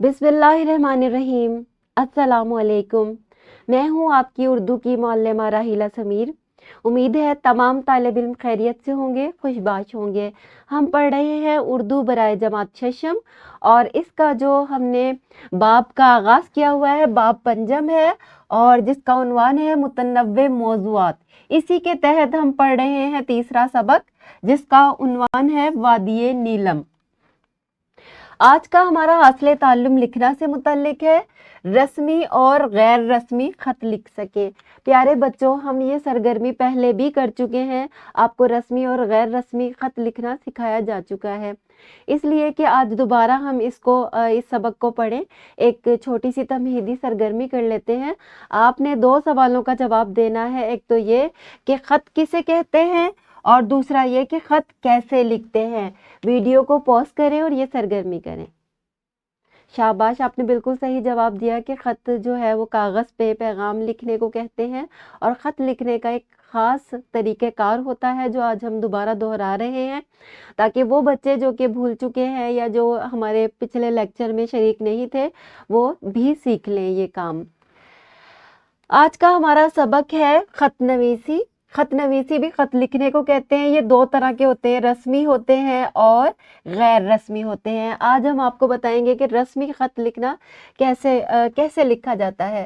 बिस्मिल्लाहिर्रहमानिर्रहीम। अस्सलामुअलैकुम। मैं हूँ आपकी उर्दू की मुअल्लिमा राहिला समीर। उम्मीद है तमाम तालिब इल्म खैरियत से होंगे, खुशबाश होंगे। हम पढ़ रहे हैं उर्दू बराए जमात शशम, और इसका जो हमने बाब का आगाज़ किया हुआ है बाब पंजम है, और जिसका उन्वान है मुतनव्वे मौज़ूआत। इसी के तहत हम पढ़ रहे हैं तीसरा सबक, जिसका उन्वान है वादिये नीलम। आज का हमारा हासिल ताल्लुम लिखना से मुतल्लिक है, रस्मी और गैर रस्मी ख़त लिख सके। प्यारे बच्चों, हम ये सरगर्मी पहले भी कर चुके हैं, आपको रस्मी और गैर रस्मी ख़त लिखना सिखाया जा चुका है, इसलिए कि आज दोबारा हम इस सबक को पढ़ें। एक छोटी सी तमहीदी सरगर्मी कर लेते हैं। आपने 2 सवालों का जवाब देना है। एक तो ये कि ख़त किसे कहते हैं, और दूसरा ये कि ख़त कैसे लिखते हैं। वीडियो को पॉज करें और ये सरगर्मी करें। शाबाश, आपने बिल्कुल सही जवाब दिया कि ख़त जो है वो कागज़ पे पैगाम लिखने को कहते हैं, और ख़त लिखने का एक ख़ास तरीक़ेकार होता है जो आज हम दोबारा दोहरा रहे हैं, ताकि वो बच्चे जो कि भूल चुके हैं या जो हमारे पिछले लेक्चर में शरीक नहीं थे वो भी सीख लें ये काम। आज का हमारा सबक है ख़त नवीसी। ख़त नवीसी भी ख़त लिखने को कहते हैं। ये 2 तरह के होते हैं, रस्मी होते हैं और गैर रस्मी होते हैं। आज हम आपको बताएंगे कि रस्मी ख़त लिखना कैसे लिखा जाता है।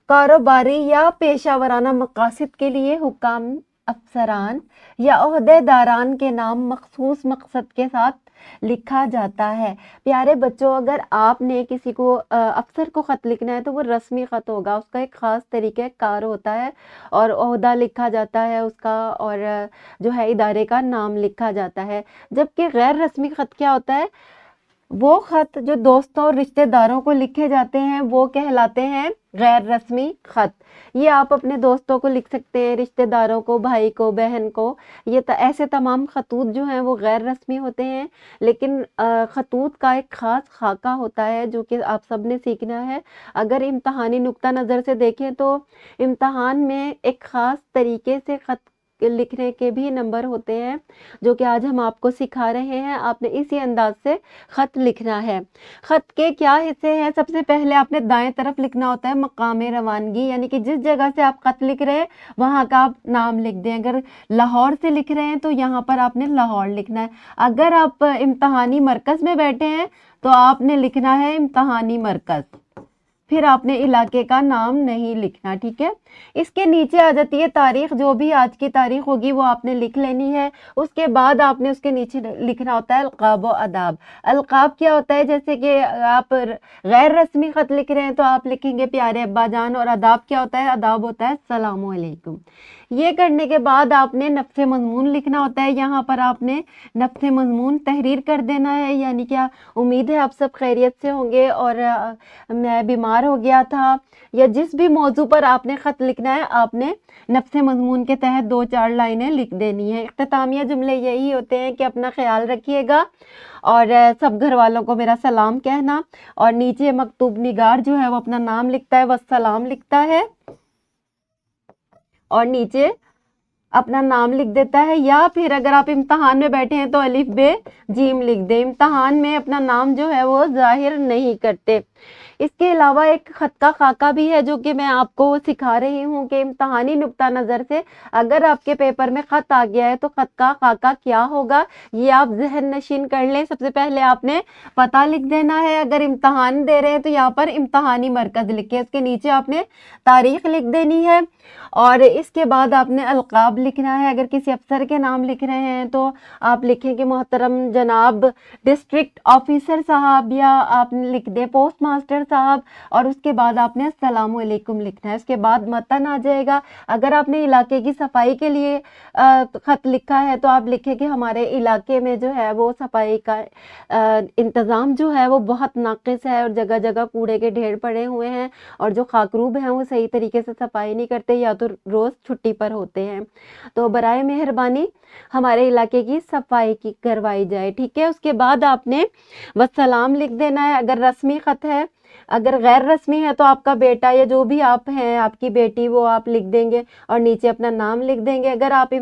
कारोबारी या पेशावराना मकासद के लिए हुक्काम, अफसरान या ओहदेदारान के नाम मखसूस मकसद के साथ लिखा जाता है। प्यारे बच्चों, अगर आपने किसी को अफसर को ख़त लिखना है तो वो रस्मी ख़त होगा, उसका एक ख़ास तरीक़ेकार होता है, और ओहदा लिखा जाता है उसका, और जो है इदारे का नाम लिखा जाता है। जबकि गैर रस्मी ख़त क्या होता है, वो ख़त जो दोस्तों और रिश्तेदारों को लिखे जाते हैं वो कहलाते हैं गैर रस्मी ख़त। ये आप अपने दोस्तों को लिख सकते हैं, रिश्तेदारों को, भाई को, बहन को। ऐसे तमाम खतूत जो हैं वो गैर रस्मी होते हैं, लेकिन खतूत का एक ख़ास खाका होता है जो कि आप सब ने सीखना है। अगर इम्तहानी नुक्ता नज़र से देखें तो इम्तहान में एक ख़ास तरीके से ख़त लिखने के भी नंबर होते हैं, जो कि आज हम आपको सिखा रहे हैं। आपने इसी अंदाज से ख़त लिखना है। ख़त के क्या हिस्से हैं? सबसे पहले आपने दाएं तरफ लिखना होता है मकाम रवानगी, यानी कि जिस जगह से आप ख़त लिख रहे हैं वहाँ का आप नाम लिख दें। अगर लाहौर से लिख रहे हैं तो यहाँ पर आपने लाहौर लिखना है। अगर आप इम्तहानी मरकज़ में बैठे हैं तो आपने लिखना है इम्तहानी मरकज़, फिर आपने इलाके का नाम नहीं लिखना, ठीक है। इसके नीचे आ जाती है तारीख, जो भी आज की तारीख होगी वो आपने लिख लेनी है। उसके बाद आपने उसके नीचे लिखना होता है अलकाब व अदाब। अलकाब क्या होता है, जैसे कि आप गैर रस्मी ख़त लिख रहे हैं तो आप लिखेंगे प्यारे अब्बा जान, और अदाब क्या होता है, अदाब होता है अस्सलामु अलैकुम। ये करने के बाद आपने नफ्से मज़मून लिखना होता है। यहाँ पर आपने नफ्से मज़मून तहरीर कर देना है, यानी क्या उम्मीद है आप सब खैरियत से होंगे, और मैं बीमार हो गया था, या जिस भी मौजू पर आपने ख़त लिखना है आपने नफ्से मज़मून के तहत 2-4 लाइनें लिख देनी है। इख्तितामिया जुमले यही होते हैं कि अपना ख्याल रखिएगा, और सब घर वालों को मेरा सलाम कहना, और नीचे मकतूब निगार जो है वो अपना नाम लिखता है, वस्सलाम लिखता है, और नीचे अपना नाम लिख देता है। या फिर अगर आप इम्तहान में बैठे हैं तो अलिफ बे जीम लिख दे। इम्तहान में अपना नाम जो है वो जाहिर नहीं करते। इसके अलावा एक ख़त का खाका भी है जो कि मैं आपको सिखा रही हूँ कि इम्तहानी नुक्ता नज़र से अगर आपके पेपर में ख़त आ गया है तो ख़त का खाका क्या होगा, ये आप जहन नशीन कर लें। सबसे पहले आपने पता लिख देना है। अगर इम्तहान दे रहे हैं तो यहाँ पर इम्तहानी मरकज़ लिखे, उसके नीचे आपने तारीख़ लिख देनी है, और इसके बाद आपने अलकाब लिखना है। अगर किसी अफसर के नाम लिख रहे हैं तो आप लिखें कि मोहतरम जनाब डिस्ट्रिक्ट ऑफिसर साहब, या आप लिख दें पोस्ट मास्टर साहब, और उसके बाद आपने अस्सलामु अलैकुम लिखना है। उसके बाद मतन आ जाएगा। अगर आपने इलाके की सफाई के लिए ख़त लिखा है तो आप लिखें कि हमारे इलाके में जो है वो सफाई का इंतज़ाम जो है वो बहुत नाक़िस है, और जगह जगह कूड़े के ढेर पड़े हुए हैं, और जो खाकरूब हैं वो सही तरीके से सफाई नहीं करते या तो रोज़ छुट्टी पर होते हैं। تو برائے مہربانی ہمارے علاقے کی صفائی کی کروائی جائے، ٹھیک ہے۔ اس کے بعد آپ نے والسلام لکھ دینا ہے اگر رسمی خط ہے۔ اگر غیر رسمی ہے تو آپ کا بیٹا یا جو بھی آپ ہیں، آپ کی بیٹی، وہ آپ لکھ دیں گے اور نیچے اپنا نام لکھ دیں گے۔ اگر آپ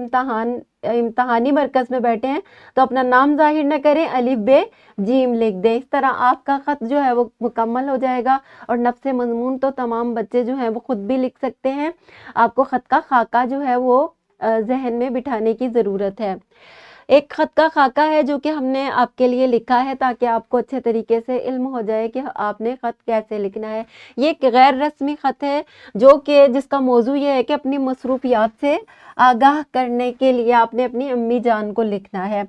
امتحانی مرکز میں بیٹھے ہیں تو اپنا نام ظاہر نہ کریں، الف ب جیم لکھ دیں۔ اس طرح آپ کا خط جو ہے وہ مکمل ہو جائے گا۔ اور نفس مضمون تو تمام بچے جو ہیں وہ خود بھی لکھ سکتے ہیں، آپ کو خط کا خاکہ جو ہے وہ ذہن میں بٹھانے کی ضرورت ہے۔ ایک خط کا خاکہ ہے جو کہ ہم نے آپ کے لیے لکھا ہے تاکہ آپ کو اچھے طریقے سے علم ہو جائے کہ آپ نے خط کیسے لکھنا ہے۔ یہ ایک غیر رسمی خط ہے جو کہ جس کا موضوع یہ ہے کہ اپنی مصروفیات سے آگاہ کرنے کے لیے آپ نے اپنی امی جان کو لکھنا ہے۔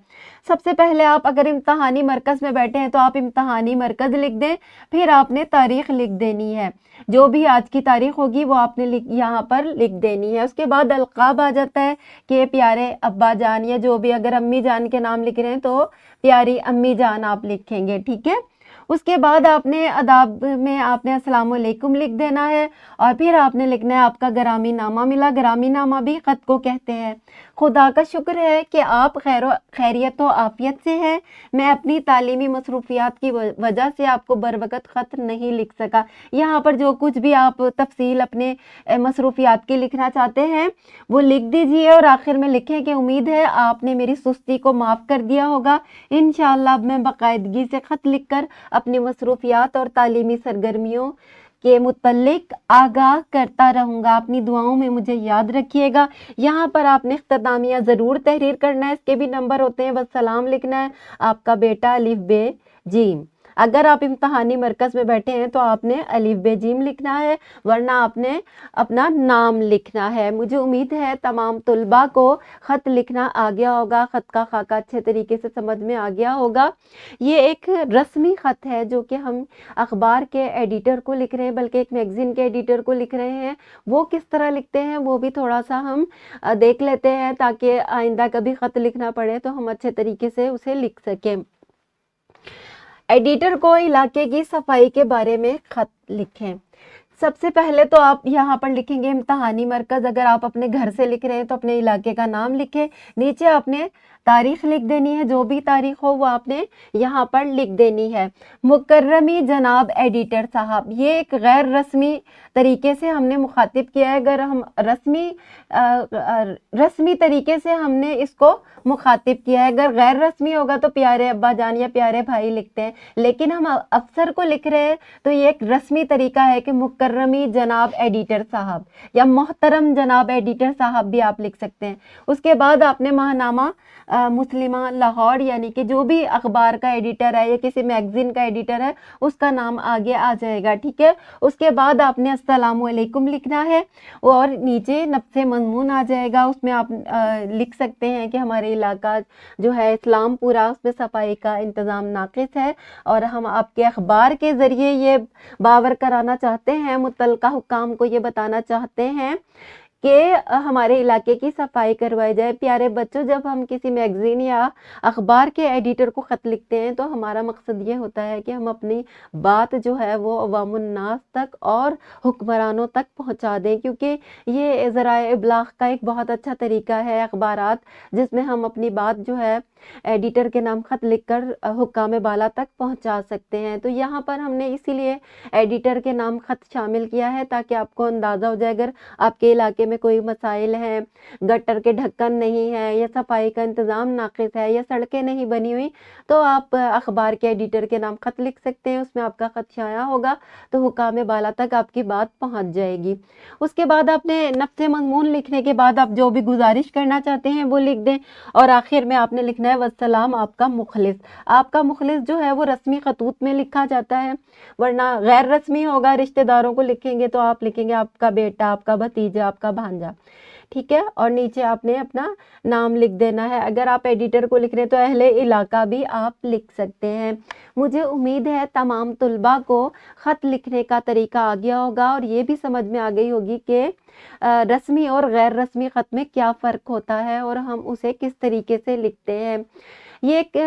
سب سے پہلے آپ اگر امتحانی مرکز میں بیٹھے ہیں تو آپ امتحانی مرکز لکھ دیں، پھر آپ نے تاریخ لکھ دینی ہے، جو بھی آج کی تاریخ ہوگی وہ آپ نے یہاں پر لکھ دینی ہے۔ اس کے بعد القاب آ جاتا ہے کہ پیارے ابا جان، یا جو بھی اگر امی جان کے نام لکھ رہے ہیں تو پیاری امی جان آپ لکھیں گے، ٹھیک ہے۔ اس کے بعد آپ نے آداب میں آپ نے السلام علیکم لکھ دینا ہے، اور پھر آپ نے لکھنا ہے آپ کا گرامی نامہ ملا۔ گرامی نامہ بھی خط کو کہتے ہیں۔ خدا کا شکر ہے کہ آپ خیریت و عافیت سے ہیں، میں اپنی تعلیمی مصروفیات کی وجہ سے آپ کو بروقت خط نہیں لکھ سکا۔ یہاں پر جو کچھ بھی آپ تفصیل اپنے مصروفیات کی لکھنا چاہتے ہیں وہ لکھ دیجئے، اور آخر میں لکھیں کہ امید ہے آپ نے میری سستی کو معاف کر دیا ہوگا۔ انشاءاللہ اب میں باقاعدگی سے خط لکھ کر اپنی مصروفیات اور تعلیمی سرگرمیوں کے متعلق آگاہ کرتا رہوں گا۔ اپنی دعاؤں میں مجھے یاد رکھیے گا۔ یہاں پر آپ نے اختتامیہ ضرور تحریر کرنا ہے، اس کے بھی نمبر ہوتے ہیں، بس سلام لکھنا ہے، آپ کا بیٹا الف ب جیم۔ اگر آپ امتحانی مرکز میں بیٹھے ہیں تو آپ نے الف ب جیم لکھنا ہے، ورنہ آپ نے اپنا نام لکھنا ہے۔ مجھے امید ہے تمام طلباء کو خط لکھنا آ گیا ہوگا، خط کا خاکہ اچھے طریقے سے سمجھ میں آ گیا ہوگا۔ یہ ایک رسمی خط ہے جو کہ ہم اخبار کے ایڈیٹر کو لکھ رہے ہیں، بلکہ ایک میگزین کے ایڈیٹر کو لکھ رہے ہیں۔ وہ کس طرح لکھتے ہیں وہ بھی تھوڑا سا ہم دیکھ لیتے ہیں تاکہ آئندہ کبھی خط لکھنا پڑے تو ہم اچھے طریقے سے اسے لکھ سکیں۔ ایڈیٹر کو علاقے کی صفائی کے بارے میں خط لکھیں۔ سب سے پہلے تو آپ یہاں پر لکھیں گے امتحانی مرکز۔ اگر آپ اپنے گھر سے لکھ رہے ہیں تو اپنے علاقے کا نام لکھیں، نیچے آپ نے تاریخ لکھ دینی ہے، جو بھی تاریخ ہو وہ آپ نے یہاں پر لکھ دینی ہے۔ مکرمی جناب ایڈیٹر صاحب، یہ ایک غیر رسمی طریقے سے ہم نے مخاطب کیا ہے۔ اگر ہم رسمی طریقے سے ہم نے اس کو مخاطب کیا ہے، اگر غیر رسمی ہوگا تو پیارے ابا جان یا پیارے بھائی لکھتے ہیں، لیکن ہم افسر کو لکھ رہے ہیں تو یہ ایک رسمی طریقہ ہے کہ مکرمی جناب ایڈیٹر صاحب یا محترم جناب ایڈیٹر صاحب بھی آپ لکھ سکتے ہیں۔ اس کے بعد آپ نے ماہنامہ مسلمہ لاہور، یعنی کہ جو بھی اخبار کا ایڈیٹر ہے یا کسی میگزین کا ایڈیٹر ہے اس کا نام آگے آ جائے گا، ٹھیک ہے۔ اس کے بعد آپ نے السلام علیکم لکھنا ہے، اور نیچے نفس مضمون آ جائے گا، اس میں آپ لکھ سکتے ہیں کہ ہمارے علاقہ جو ہے اسلام پورا، اس میں صفائی کا انتظام ناقص ہے، اور ہم آپ کے اخبار کے ذریعے یہ باور کرانا چاہتے ہیں، متعلقہ حکام کو یہ بتانا چاہتے ہیں کہ ہمارے علاقے کی صفائی کروائی جائے۔ پیارے بچوں، جب ہم کسی میگزین یا اخبار کے ایڈیٹر کو خط لکھتے ہیں تو ہمارا مقصد یہ ہوتا ہے کہ ہم اپنی بات جو ہے وہ عوام الناس تک اور حکمرانوں تک پہنچا دیں، کیونکہ یہ ذرائع ابلاغ کا ایک بہت اچھا طریقہ ہے اخبارات، جس میں ہم اپنی بات جو ہے ایڈیٹر کے نام خط لکھ کر حکام بالا تک پہنچا سکتے ہیں۔ تو یہاں پر ہم نے اسی لیے ایڈیٹر کے نام خط شامل کیا ہے تاکہ آپ کو اندازہ ہو جائے، اگر آپ کے علاقے میں کوئی مسائل ہیں، گٹر کے ڈھکن نہیں ہے یا صفائی کا انتظام ناقص ہے یا سڑکیں نہیں بنی ہوئی، تو آپ اخبار کے ایڈیٹر کے نام خط لکھ سکتے ہیں، اس میں آپ کا خط شائع ہوگا تو حکام بالا تک آپ کی بات پہنچ جائے گی۔ اس کے بعد آپ نے نفس مضمون لکھنے کے بعد آپ جو بھی گزارش کرنا چاہتے ہیں وہ لکھ دیں، اور آخر میں آپ نے لکھنا ہے والسلام آپ کا مخلص۔ آپ کا مخلص جو ہے وہ رسمی خطوط میں لکھا جاتا ہے، ورنہ غیر رسمی ہوگا، رشتہ داروں کو لکھیں گے تو آپ لکھیں گے آپ کا بیٹا، آپ کا بھتیجا، آپ کا بھانجا، ٹھیک ہے، اور نیچے آپ نے اپنا نام لکھ دینا ہے۔ اگر آپ ایڈیٹر کو لکھ رہے ہیں تو اہل علاقہ بھی آپ لکھ سکتے ہیں۔ مجھے امید ہے تمام طلباء کو خط لکھنے کا طریقہ آ گیا ہوگا، اور یہ بھی سمجھ میں آ گئی ہوگی کہ رسمی اور غیر رسمی خط میں کیا فرق ہوتا ہے اور ہم اسے کس طریقے سے لکھتے ہیں۔ یہ ایک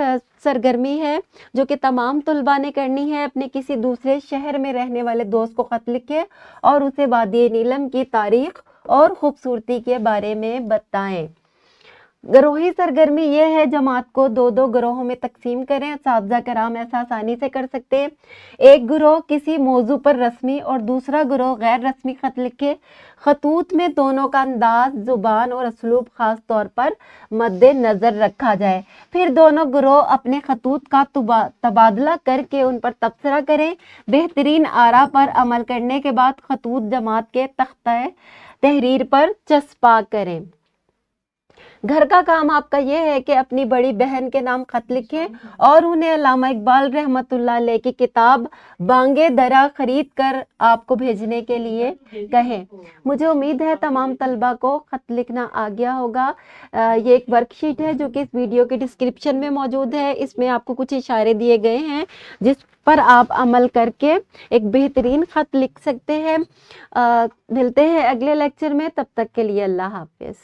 سرگرمی ہے جو کہ تمام طلباء نے کرنی ہے۔ اپنے کسی دوسرے شہر میں رہنے والے دوست کو خط لکھے اور اسے وادی نیلم کی تاریخ और खूबसूरती के बारे में बताएं। ग्रोही सरगर्मी ये है, जमात को दो दो ग्रोहों में तकसीम करें। साहबजा कराम ऐसा आसानी से कर सकते हैं। एक ग्रोह किसी मौजू पर रस्मी और दूसरा ग्रोह गैर रस्मी खत लिखे। खतूत में दोनों का अंदाज, जुबान और असलूब खास तौर पर मद्देनजर रखा जाए। फिर दोनों ग्रोह अपने खतूत का तबादला करके उन पर तबसरा करें। बेहतरीन आरा पर अमल करने के बाद खतूत जमात के तख्ता तहरीर पर चस्पा करें। घर का काम आपका ये है कि अपनी बड़ी बहन के नाम खत लिखें और उन्हें अल्लामा इकबाल रहमतुल्लाह अलैह की किताब बांगे दरा खरीद कर आपको भेजने के लिए कहें। मुझे उम्मीद है तमाम तलबा को खत लिखना आ गया होगा। ये एक वर्कशीट है जो कि इस वीडियो के डिस्क्रिप्शन में मौजूद है। इसमें आपको कुछ इशारे दिए गए हैं जिस पर आप अमल करके एक बेहतरीन खत लिख सकते हैं। मिलते हैं अगले लेक्चर में, तब तक के लिए अल्लाह हाफिज।